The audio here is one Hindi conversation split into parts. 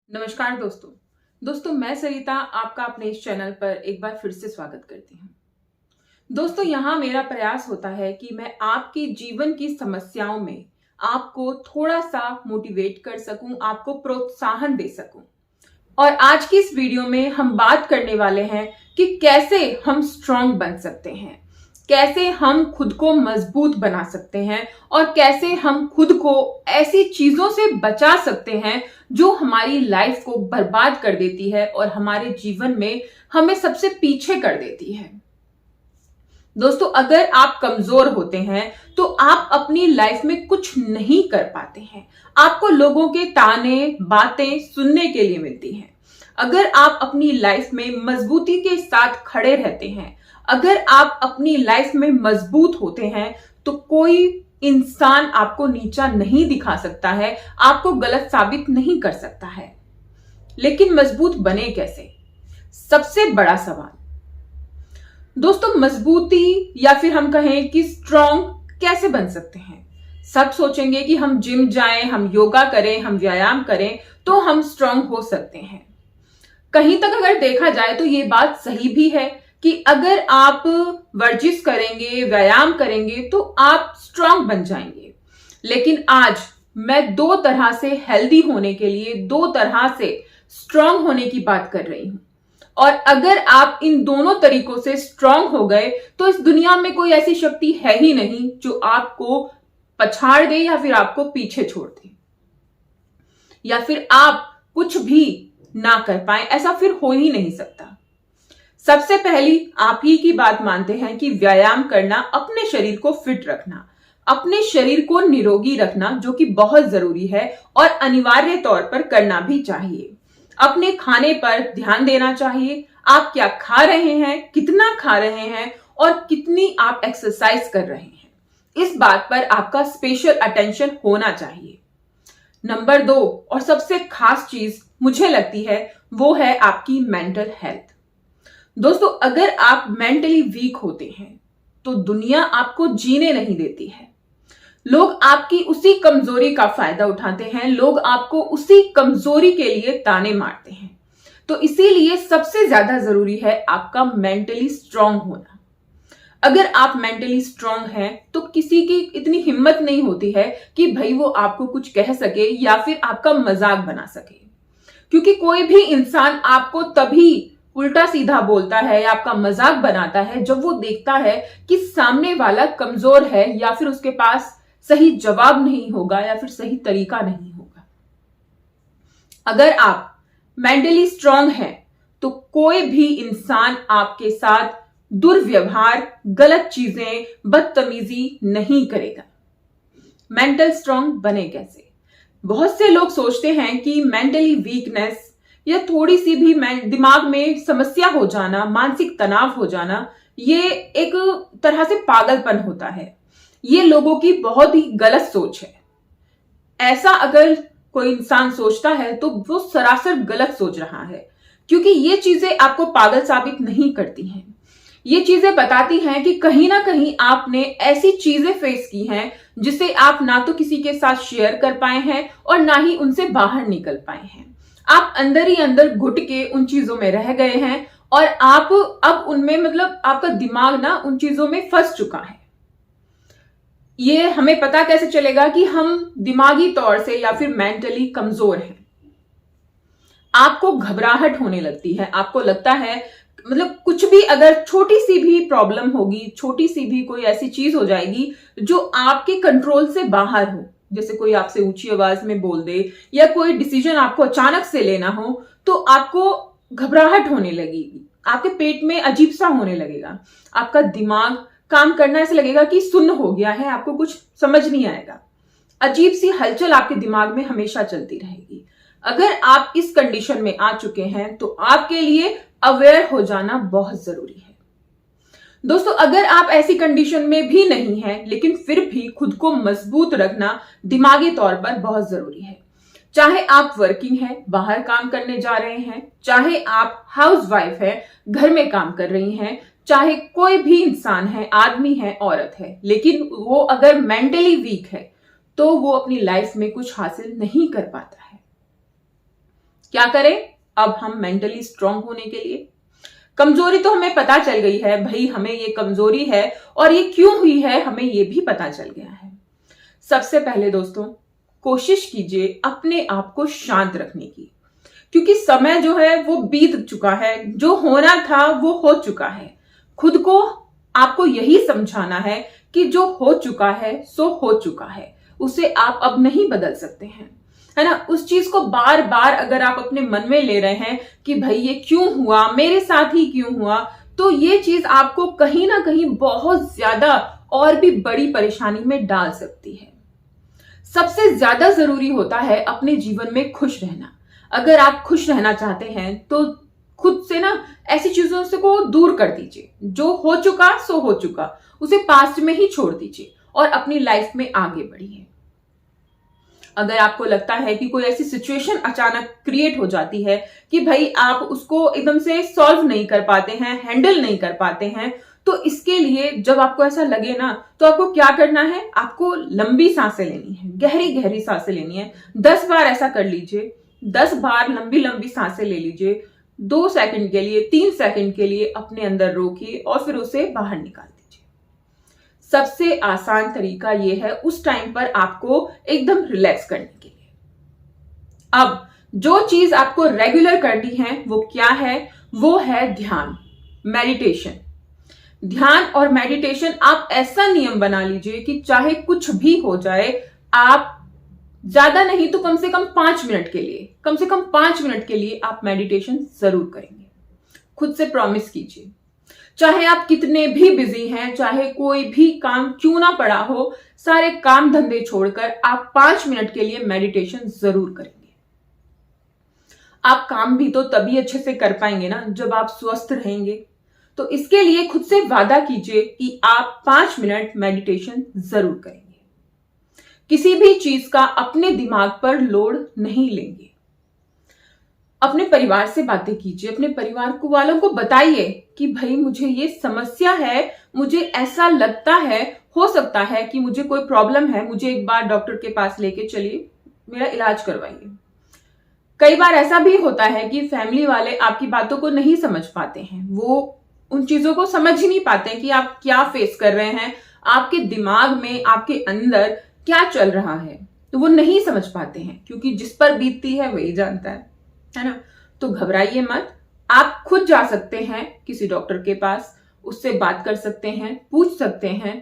नमस्कार दोस्तों मैं सरिता आपका अपने इस चैनल पर एक बार फिर से स्वागत करती हूँ। दोस्तों यहाँ मेरा प्रयास होता है कि मैं आपके जीवन की समस्याओं में आपको थोड़ा सा मोटिवेट कर सकूं, आपको प्रोत्साहन दे सकूं। और आज की इस वीडियो में हम बात करने वाले हैं कि कैसे हम स्ट्रांग बन सकते हैं, कैसे हम खुद को मजबूत बना सकते हैं और कैसे हम खुद को ऐसी चीजों से बचा सकते हैं जो हमारी लाइफ को बर्बाद कर देती है और हमारे जीवन में हमें सबसे पीछे कर देती है। दोस्तों अगर आप कमजोर होते हैं तो आप अपनी लाइफ में कुछ नहीं कर पाते हैं, आपको लोगों के ताने बातें सुनने के लिए मिलती हैं। अगर आप अपनी लाइफ में मजबूती के साथ खड़े रहते हैं, अगर आप अपनी लाइफ में मजबूत होते हैं तो कोई इंसान आपको नीचा नहीं दिखा सकता है, आपको गलत साबित नहीं कर सकता है। लेकिन मजबूत बने कैसे, सबसे बड़ा सवाल। दोस्तों मजबूती या फिर हम कहें कि स्ट्रांग कैसे बन सकते हैं। सब सोचेंगे कि हम जिम जाएं, हम योगा करें, हम व्यायाम करें तो हम स्ट्रांग हो सकते हैं। कहीं तक अगर देखा जाए तो ये बात सही भी है कि अगर आप वर्जिश करेंगे, व्यायाम करेंगे तो आप स्ट्रांग बन जाएंगे। लेकिन आज मैं दो तरह से हेल्दी होने के लिए, दो तरह से स्ट्रांग होने की बात कर रही हूं। और अगर आप इन दोनों तरीकों से स्ट्रांग हो गए तो इस दुनिया में कोई ऐसी शक्ति है ही नहीं जो आपको पछाड़ दे या फिर आपको पीछे छोड़ दे या फिर आप कुछ भी ना कर पाए, ऐसा फिर हो ही नहीं सकता। सबसे पहली आप ही की बात मानते हैं कि व्यायाम करना, अपने शरीर को फिट रखना, अपने शरीर को निरोगी रखना, जो कि बहुत जरूरी है और अनिवार्य तौर पर करना भी चाहिए। अपने खाने पर ध्यान देना चाहिए, आप क्या खा रहे हैं, कितना खा रहे हैं और कितनी आप एक्सरसाइज कर रहे हैं, इस बात पर आपका स्पेशल अटेंशन होना चाहिए। नंबर 2 और सबसे खास चीज मुझे लगती है वो है आपकी मेंटल हेल्थ। दोस्तों अगर आप मेंटली वीक होते हैं तो दुनिया आपको जीने नहीं देती है। लोग आपकी उसी कमजोरी का फायदा उठाते हैं, लोग आपको उसी कमजोरी के लिए ताने मारते हैं। तो इसीलिए सबसे ज्यादा जरूरी है आपका मेंटली स्ट्रांग होना। अगर आप मेंटली स्ट्रांग हैं तो किसी की इतनी हिम्मत नहीं होती है कि भाई वो आपको कुछ कह सके या फिर आपका मजाक बना सके, क्योंकि कोई भी इंसान आपको तभी उल्टा सीधा बोलता है या आपका मजाक बनाता है जब वो देखता है कि सामने वाला कमजोर है या फिर उसके पास सही जवाब नहीं होगा या फिर सही तरीका नहीं होगा। अगर आप मेंटली स्ट्रांग हैं तो कोई भी इंसान आपके साथ दुर्व्यवहार, गलत चीजें, बदतमीजी नहीं करेगा। मेंटल स्ट्रांग बने कैसे। बहुत से लोग सोचते हैं कि मेंटली वीकनेस या थोड़ी सी भी दिमाग में समस्या हो जाना, मानसिक तनाव हो जाना, ये एक तरह से पागलपन होता है। ये लोगों की बहुत ही गलत सोच है। ऐसा अगर कोई इंसान सोचता है तो वो सरासर गलत सोच रहा है, क्योंकि ये चीजें आपको पागल साबित नहीं करती हैं। ये चीजें बताती हैं कि कहीं ना कहीं आपने ऐसी चीजें फेस की हैं जिसे आप ना तो किसी के साथ शेयर कर पाए हैं और ना ही उनसे बाहर निकल पाए हैं। आप अंदर ही अंदर घुट के उन चीजों में रह गए हैं और आप अब उनमें आपका दिमाग ना उन चीजों में फंस चुका है। ये हमें पता कैसे चलेगा कि हम दिमागी तौर से या फिर मेंटली कमजोर हैं। आपको घबराहट होने लगती है, आपको लगता है कुछ भी अगर छोटी सी भी प्रॉब्लम होगी, छोटी सी भी कोई ऐसी चीज हो जाएगी जो आपके कंट्रोल से बाहर हो, जैसे कोई आपसे ऊंची आवाज में बोल दे या कोई डिसीजन आपको अचानक से लेना हो, तो आपको घबराहट होने लगेगी, आपके पेट में अजीब सा होने लगेगा, आपका दिमाग काम करना ऐसे लगेगा कि सुन्न हो गया है, आपको कुछ समझ नहीं आएगा। अजीब सी हलचल आपके दिमाग में हमेशा चलती रहेगी। अगर आप इस कंडीशन में आ चुके हैं तो आपके लिए अवेयर हो जाना बहुत जरूरी है। दोस्तों अगर आप ऐसी कंडीशन में भी नहीं हैं लेकिन फिर भी खुद को मजबूत रखना दिमागी तौर पर बहुत जरूरी है। चाहे आप वर्किंग हैं, बाहर काम करने जा रहे हैं, चाहे आप हाउसवाइफ हैं, घर में काम कर रही हैं, चाहे कोई भी इंसान है, आदमी है, औरत है, लेकिन वो अगर मेंटली वीक है तो वो अपनी लाइफ में कुछ हासिल नहीं कर पाता है। क्या करें अब हम मेंटली स्ट्रांग होने के लिए? कमजोरी तो हमें पता चल गई है भाई, हमें ये कमजोरी है और ये क्यों हुई है हमें ये भी पता चल गया है। सबसे पहले दोस्तों कोशिश कीजिए अपने आप को शांत रखने की, क्योंकि समय जो है वो बीत चुका है, जो होना था वो हो चुका है। खुद को आपको यही समझाना है कि जो हो चुका है सो हो चुका है, उसे आप अब नहीं बदल सकते हैं, है ना। उस चीज को बार बार अगर आप अपने मन में ले रहे हैं कि भाई ये क्यों हुआ, मेरे साथ ही क्यों हुआ, तो ये चीज आपको कहीं ना कहीं बहुत ज्यादा और भी बड़ी परेशानी में डाल सकती है। सबसे ज्यादा जरूरी होता है अपने जीवन में खुश रहना। अगर आप खुश रहना चाहते हैं तो खुद से ना ऐसी चीजों से को दूर कर दीजिए। जो हो चुका सो हो चुका, उसे पास्ट में ही छोड़ दीजिए और अपनी लाइफ में आगे बढ़िए। अगर आपको लगता है कि कोई ऐसी सिचुएशन अचानक क्रिएट हो जाती है कि भाई आप उसको एकदम से सॉल्व नहीं कर पाते हैं, हैंडल नहीं कर पाते हैं, तो इसके लिए जब आपको ऐसा लगे ना तो आपको क्या करना है, आपको लंबी सांसें लेनी है, गहरी गहरी सांसें लेनी है। 10 बार ऐसा कर लीजिए, 10 बार लंबी लंबी सांसें ले लीजिए। 2 सेकंड के लिए, 3 सेकंड के लिए अपने अंदर रोकिए और फिर उसे बाहर निकाल दीजिए। सबसे आसान तरीका यह है उस टाइम पर आपको एकदम रिलैक्स करने के लिए। अब जो चीज आपको रेगुलर करनी है वो क्या है, वो है ध्यान, मेडिटेशन। ध्यान और मेडिटेशन आप ऐसा नियम बना लीजिए कि चाहे कुछ भी हो जाए, आप ज्यादा नहीं तो कम से कम 5 मिनट के लिए, कम से कम 5 मिनट के लिए आप मेडिटेशन जरूर करेंगे। खुद से प्रॉमिस कीजिए, चाहे आप कितने भी बिजी हैं, चाहे कोई भी काम क्यों ना पड़ा हो, सारे काम धंधे छोड़कर आप 5 मिनट के लिए मेडिटेशन जरूर करेंगे। आप काम भी तो तभी अच्छे से कर पाएंगे ना जब आप स्वस्थ रहेंगे। तो इसके लिए खुद से वादा कीजिए कि आप 5 मिनट मेडिटेशन जरूर करेंगे। किसी भी चीज का अपने दिमाग पर लोड नहीं लेंगे। अपने परिवार से बातें कीजिए, अपने परिवार को वालों को बताइए कि भाई मुझे ये समस्या है, मुझे ऐसा लगता है, हो सकता है कि मुझे कोई प्रॉब्लम है, मुझे एक बार डॉक्टर के पास लेके चलिए, मेरा इलाज करवाइए। कई बार ऐसा भी होता है कि फैमिली वाले आपकी बातों को नहीं समझ पाते हैं, वो उन चीजों को समझ ही नहीं पाते हैं कि आप क्या फेस कर रहे हैं, आपके दिमाग में, आपके अंदर क्या चल रहा है, तो वो नहीं समझ पाते हैं, क्योंकि जिस पर बीतती है वही जानता है ना। तो घबराइए मत, आप खुद जा सकते हैं किसी डॉक्टर के पास, उससे बात कर सकते हैं, पूछ सकते हैं।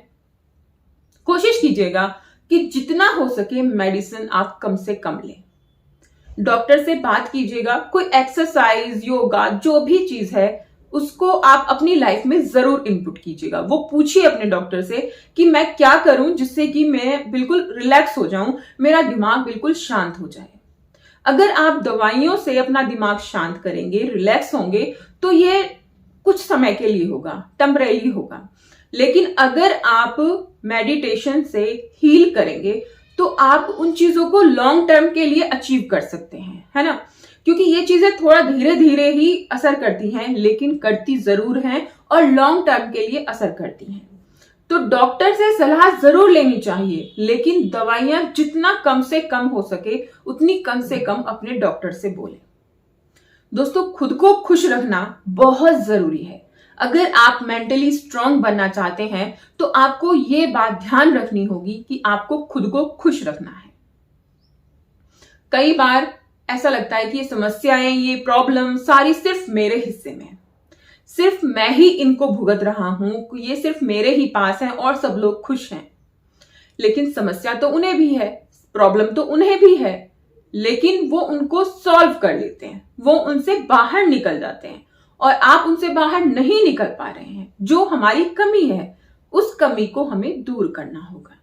कोशिश कीजिएगा कि जितना हो सके मेडिसिन आप कम से कम लें। डॉक्टर से बात कीजिएगा, कोई एक्सरसाइज, योगा, जो भी चीज है उसको आप अपनी लाइफ में जरूर इनपुट कीजिएगा। वो पूछिए अपने डॉक्टर से कि मैं क्या करूं जिससे कि मैं बिल्कुल रिलैक्स हो जाऊं, मेरा दिमाग बिल्कुल शांत हो जाए। अगर आप दवाइयों से अपना दिमाग शांत करेंगे, रिलैक्स होंगे, तो ये कुछ समय के लिए होगा, टेम्परेरी होगा। लेकिन अगर आप मेडिटेशन से हील करेंगे तो आप उन चीजों को लॉन्ग टर्म के लिए अचीव कर सकते हैं, है ना। क्योंकि ये चीजें थोड़ा धीरे धीरे ही असर करती हैं, लेकिन करती जरूर हैं और लॉन्ग टर्म के लिए असर करती हैं। तो डॉक्टर से सलाह जरूर लेनी चाहिए, लेकिन दवाइयां जितना कम से कम हो सके उतनी कम से कम अपने डॉक्टर से बोलें। दोस्तों खुद को खुश रखना बहुत जरूरी है। अगर आप मेंटली स्ट्रांग बनना चाहते हैं तो आपको ये बात ध्यान रखनी होगी कि आपको खुद को खुश रखना है। कई बार ऐसा लगता है कि ये समस्याएं, ये प्रॉब्लम सारी सिर्फ मेरे हिस्से में है, सिर्फ मैं ही इनको भुगत रहा हूं, ये सिर्फ मेरे ही पास है और सब लोग खुश हैं। लेकिन समस्या तो उन्हें भी है, प्रॉब्लम तो उन्हें भी है, लेकिन वो उनको सॉल्व कर लेते हैं, वो उनसे बाहर निकल जाते हैं और आप उनसे बाहर नहीं निकल पा रहे हैं। जो हमारी कमी है उस कमी को हमें दूर करना होगा।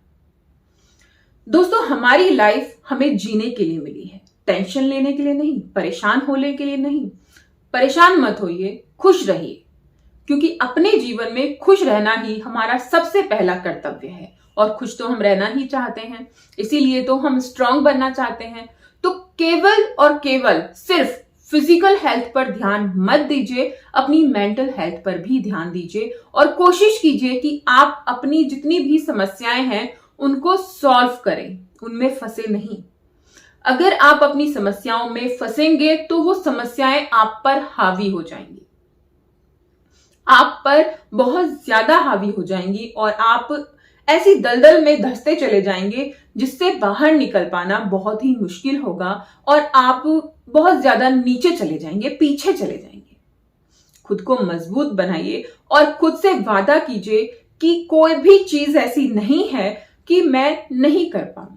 दोस्तों हमारी लाइफ हमें जीने के लिए मिली है, टेंशन लेने के लिए नहीं, परेशान होने के लिए नहीं। परेशान मत होइए, खुश रहिए, क्योंकि अपने जीवन में खुश रहना ही हमारा सबसे पहला कर्तव्य है और खुश तो हम रहना ही चाहते हैं, इसीलिए तो हम स्ट्रांग बनना चाहते हैं। तो केवल और केवल सिर्फ फिजिकल हेल्थ पर ध्यान मत दीजिए, अपनी मेंटल हेल्थ पर भी ध्यान दीजिए और कोशिश कीजिए कि आप अपनी जितनी भी समस्याएं हैं उनको सॉल्व करें, उनमें फंसे नहीं। अगर आप अपनी समस्याओं में फंसेंगे तो वो समस्याएं आप पर हावी हो जाएंगी, आप पर बहुत ज्यादा हावी हो जाएंगी और आप ऐसी दलदल में धंसते चले जाएंगे जिससे बाहर निकल पाना बहुत ही मुश्किल होगा और आप बहुत ज्यादा नीचे चले जाएंगे, पीछे चले जाएंगे। खुद को मजबूत बनाइए और खुद से वादा कीजिए कि कोई भी चीज ऐसी नहीं है कि मैं नहीं कर पाऊं।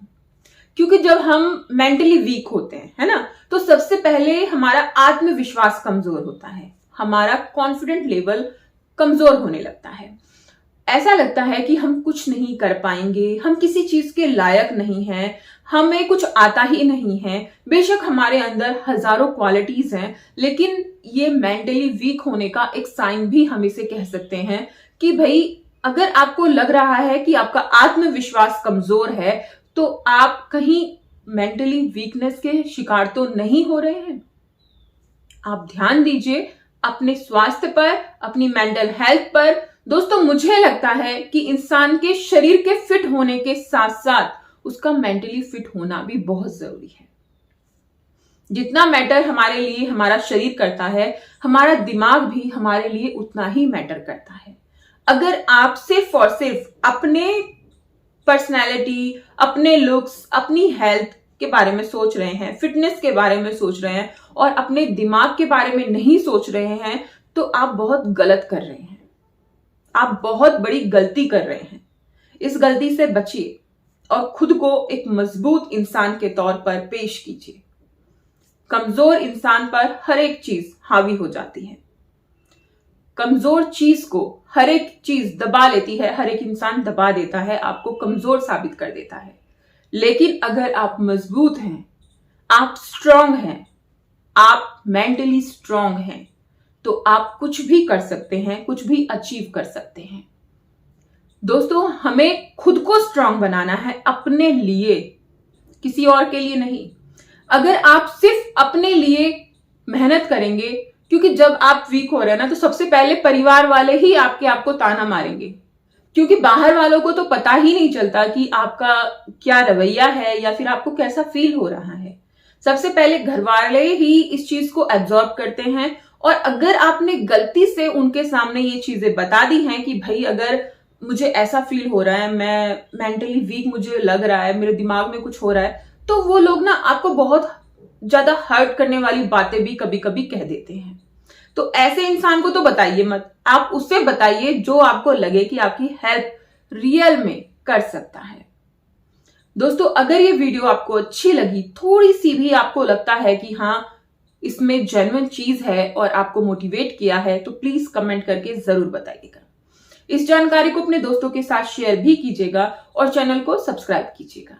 क्योंकि जब हम मेंटली वीक होते हैं, है ना, तो सबसे पहले हमारा आत्मविश्वास कमजोर होता है, हमारा कॉन्फिडेंट लेवल कमजोर होने लगता है। ऐसा लगता है कि हम कुछ नहीं कर पाएंगे, हम किसी चीज के लायक नहीं हैं, हमें कुछ आता ही नहीं है। बेशक हमारे अंदर हजारों क्वालिटीज हैं, लेकिन ये मेंटली वीक होने का एक साइन भी हम इसे कह सकते हैं कि भाई अगर आपको लग रहा है कि आपका आत्मविश्वास कमजोर है तो आप कहीं मेंटली वीकनेस के शिकार तो नहीं हो रहे हैं। आप ध्यान दीजिए अपने स्वास्थ्य पर, अपनी मेंटल हेल्थ पर। दोस्तों, मुझे लगता है कि इंसान के शरीर के फिट होने के साथ साथ उसका मेंटली फिट होना भी बहुत जरूरी है। जितना मैटर हमारे लिए हमारा शरीर करता है, हमारा दिमाग भी हमारे लिए उतना ही मैटर करता है। अगर आप सिर्फ और सिर्फ अपने पर्सनैलिटी, अपने लुक्स, अपनी हेल्थ के बारे में सोच रहे हैं, फिटनेस के बारे में सोच रहे हैं और अपने दिमाग के बारे में नहीं सोच रहे हैं, तो आप बहुत गलत कर रहे हैं, आप बहुत बड़ी गलती कर रहे हैं। इस गलती से बचिए और खुद को एक मजबूत इंसान के तौर पर पेश कीजिए। कमजोर इंसान पर हर एक चीज हावी हो जाती है, कमजोर चीज को हर एक चीज दबा लेती है, हर एक इंसान दबा देता है, आपको कमजोर साबित कर देता है। लेकिन अगर आप मजबूत हैं, आप स्ट्रांग हैं, आप मेंटली स्ट्रांग हैं, तो आप कुछ भी कर सकते हैं, कुछ भी अचीव कर सकते हैं। दोस्तों, हमें खुद को स्ट्रांग बनाना है अपने लिए, किसी और के लिए नहीं। अगर आप सिर्फ अपने लिए मेहनत करेंगे, क्योंकि जब आप वीक हो रहे हैं ना, तो सबसे पहले परिवार वाले ही आपको ताना मारेंगे, क्योंकि बाहर वालों को तो पता ही नहीं चलता कि आपका क्या रवैया है या फिर आपको कैसा फील हो रहा है। सबसे पहले घर वाले ही इस चीज को एब्जॉर्ब करते हैं और अगर आपने गलती से उनके सामने ये चीजें बता दी हैं कि भाई अगर मुझे ऐसा फील हो रहा है, मैं मेंटली वीक मुझे लग रहा है, मेरे दिमाग में कुछ हो रहा है, तो वो लोग ना आपको बहुत ज्यादा हर्ट करने वाली बातें भी कभी कभी कह देते हैं। तो ऐसे इंसान को तो बताइए मत, आप उससे बताइए जो आपको लगे कि आपकी हेल्प रियल में कर सकता है। दोस्तों, अगर ये वीडियो आपको अच्छी लगी, थोड़ी सी भी आपको लगता है कि हाँ इसमें जेन्युइन चीज है और आपको मोटिवेट किया है, तो प्लीज कमेंट करके जरूर बताइएगा। इस जानकारी को अपने दोस्तों के साथ शेयर भी कीजिएगा और चैनल को सब्सक्राइब कीजिएगा।